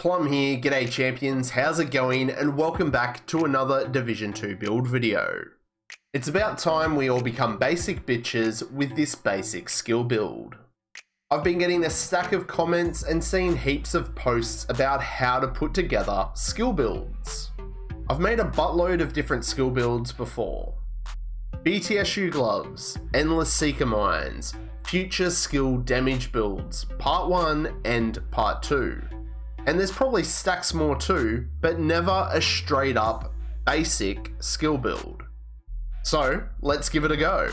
Plum here, g'day champions, how's it going, and welcome back to another Division 2 build video. It's about time we all become basic bitches with this basic skill build. I've been getting a stack of comments and seeing heaps of posts about how to put together skill builds. I've made a buttload of different skill builds before. BTSU gloves, endless seeker mines, future skill damage builds, part 1 and part 2. And there's probably stacks more too, but never a straight up basic skill build. So let's give it a go.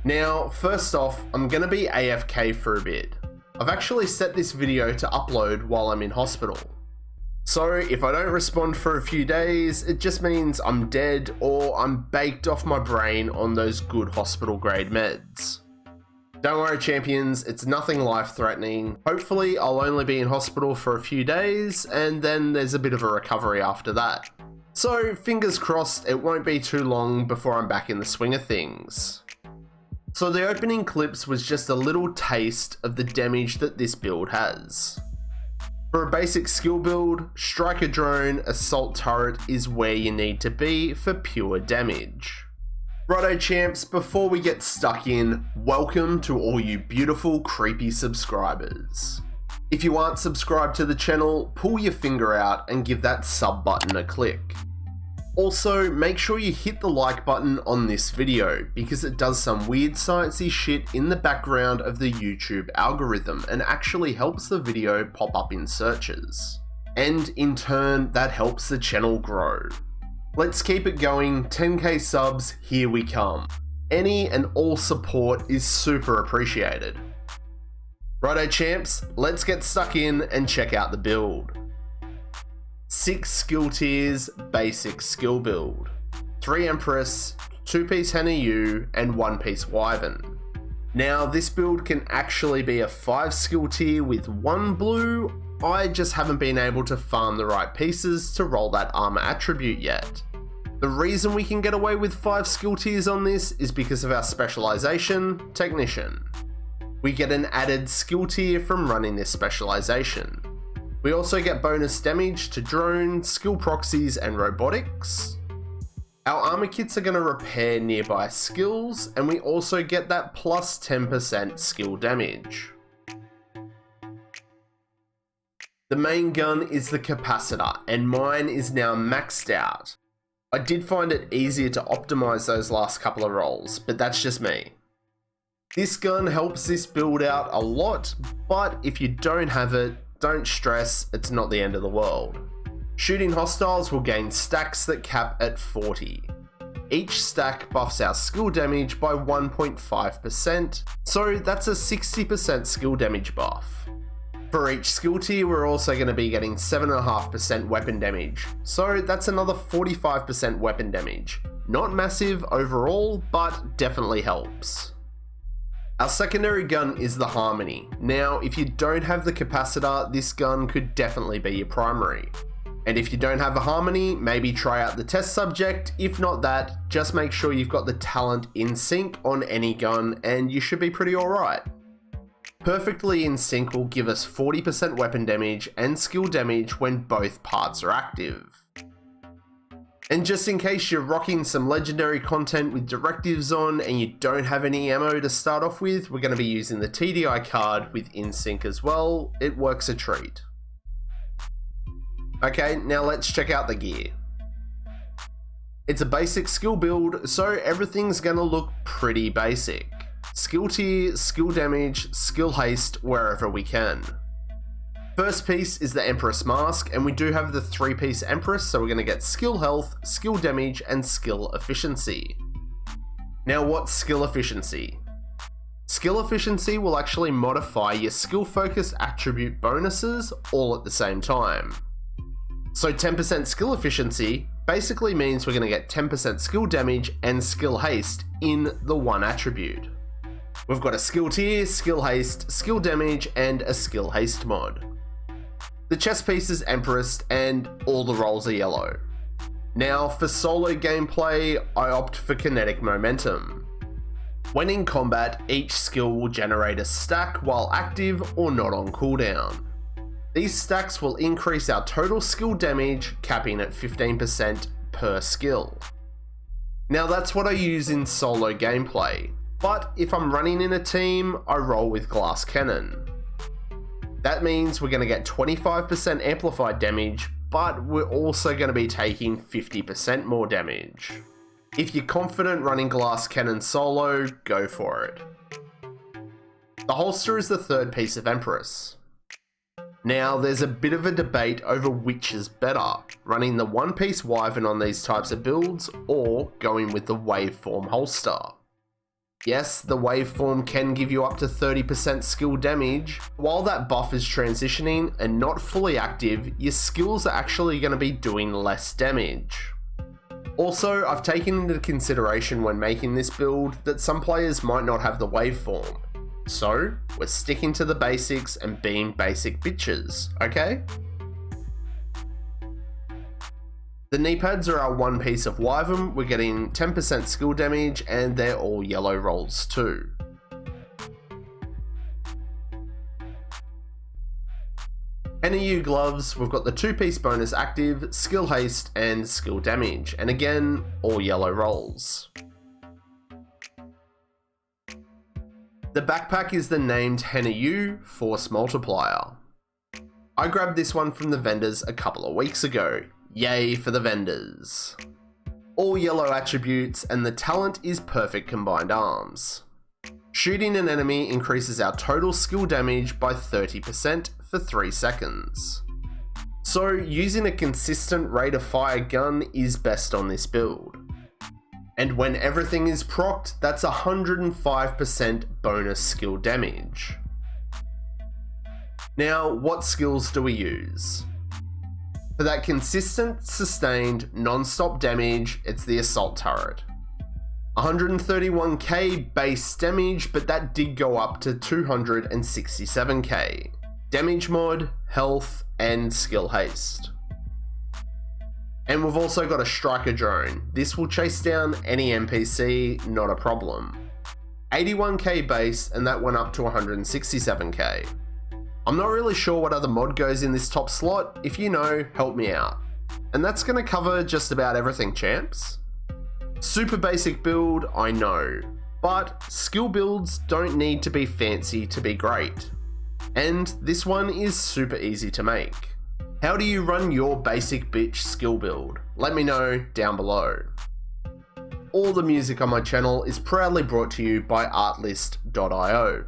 Now, first off, I'm gonna be AFK for a bit. I've actually set this video to upload while I'm in hospital. So if I don't respond for a few days, it just means I'm dead or I'm baked off my brain on those good hospital grade meds. Don't worry champions, it's nothing life-threatening. Hopefully I'll only be in hospital for a few days and then there's a bit of a recovery after that. So fingers crossed it won't be too long before I'm back in the swing of things. So the opening clips was just a little taste of the damage that this build has. For a basic skill build, striker drone, assault turret is where you need to be for pure damage. Righto champs, before we get stuck in, welcome to all you beautiful creepy subscribers. If you aren't subscribed to the channel, pull your finger out and give that sub button a click. Also, make sure you hit the like button on this video because it does some weird sciencey shit in the background of the YouTube algorithm and actually helps the video pop up in searches. And in turn, that helps the channel grow. Let's keep it going, 10k subs, here we come. Any and all support is super appreciated. Righto champs, let's get stuck in and check out the build. 6 skill tiers, basic skill build. 3 Empress, 2-piece Hannah Yu, and 1-piece Wyvern. Now this build can actually be a 5 skill tier with 1 blue. I just haven't been able to farm the right pieces to roll that armor attribute yet. The reason we can get away with 5 skill tiers on this is because of our specialization, Technician. We get an added skill tier from running this specialization. We also get bonus damage to drone, skill proxies, and robotics. Our armor kits are going to repair nearby skills, and we also get that plus 10% skill damage. The main gun is the capacitor, and mine is now maxed out. I did find it easier to optimize those last couple of rolls, but that's just me. This gun helps this build out a lot, but if you don't have it, don't stress, it's not the end of the world. Shooting hostiles will gain stacks that cap at 40. Each stack buffs our skill damage by 1.5%, so that's a 60% skill damage buff. For each skill tier, we're also going to be getting 7.5% weapon damage, so that's another 45% weapon damage. Not massive overall, but definitely helps. Our secondary gun is the Harmony. Now, if you don't have the capacitor, this gun could definitely be your primary. And if you don't have a Harmony, maybe try out the test subject. If not that, just make sure you've got the talent in sync on any gun and you should be pretty alright. Perfectly in sync will give us 40% weapon damage and skill damage when both parts are active. And just in case you're rocking some legendary content with directives on and you don't have any ammo to start off with, we're going to be using the TDI card with InSync as well. It works a treat. Okay, now let's check out the gear. It's a basic skill build, so everything's going to look pretty basic. Skill tier, skill damage, skill haste wherever we can. First piece is the Empress mask, and we do have the 3-piece Empress, so we're going to get skill health, skill damage, and skill efficiency. Now what's skill efficiency? Skill efficiency will actually modify your skill focus attribute bonuses all at the same time. So 10% skill efficiency basically means we're going to get 10% skill damage and skill haste in the one attribute. We've got a skill tier, skill haste, skill damage, and a skill haste mod. The chest piece is Empress and all the rolls are yellow. Now for solo gameplay, I opt for kinetic momentum. When in combat, each skill will generate a stack while active or not on cooldown. These stacks will increase our total skill damage, capping at 15% per skill. Now that's what I use in solo gameplay, but if I'm running in a team, I roll with Glass Cannon. That means we're going to get 25% amplified damage, but we're also going to be taking 50% more damage. If you're confident running Glass Cannon solo, go for it. The holster is the third piece of Empress. Now, there's a bit of a debate over which is better, running the one-piece Wyvern on these types of builds, or going with the Waveform holster. Yes, the Waveform can give you up to 30% skill damage. While that buff is transitioning and not fully active, your skills are actually going to be doing less damage. Also, I've taken into consideration when making this build that some players might not have the Waveform. So, we're sticking to the basics and being basic bitches, okay? The knee pads are our one piece of Wyvern. We're getting 10% skill damage and they're all yellow rolls too. NEU gloves, we've got the 2-piece bonus active, skill haste and skill damage, and again, all yellow rolls. The backpack is the named NEU Force Multiplier. I grabbed this one from the vendors a couple of weeks ago. Yay for the vendors. All yellow attributes and the talent is Perfect Combined Arms. Shooting an enemy increases our total skill damage by 30% for 3 seconds. So using a consistent rate of fire gun is best on this build. And when everything is procced, that's 105% bonus skill damage. Now, what skills do we use? For that consistent, sustained, non-stop damage, it's the Assault Turret. 131k base damage, but that did go up to 267k. Damage mod, health, and skill haste. And we've also got a Striker Drone. This will chase down any NPC, not a problem. 81k base, and that went up to 167k. I'm not really sure what other mod goes in this top slot. If you know, help me out. And that's going to cover just about everything, champs. Super basic build, I know. But skill builds don't need to be fancy to be great. And this one is super easy to make. How do you run your basic bitch skill build? Let me know down below. All the music on my channel is proudly brought to you by Artlist.io.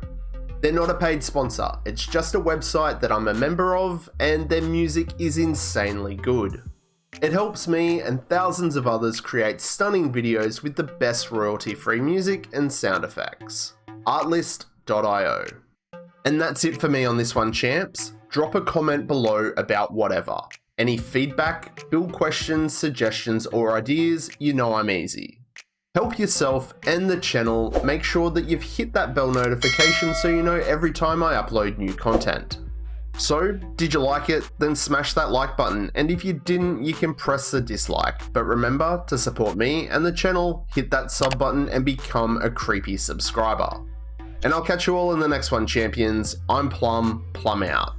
They're not a paid sponsor, it's just a website that I'm a member of, and their music is insanely good. It helps me and thousands of others create stunning videos with the best royalty-free music and sound effects. Artlist.io. And that's it for me on this one, champs. Drop a comment below about whatever. Any feedback, build questions, suggestions, or ideas, you know I'm easy. Help yourself and the channel. Make sure that you've hit that bell notification so you know every time I upload new content. So, did you like it? Then smash that like button, and if you didn't, you can press the dislike. But remember, to support me and the channel, hit that sub button and become a creepy subscriber. And I'll catch you all in the next one, champions. I'm Plum out.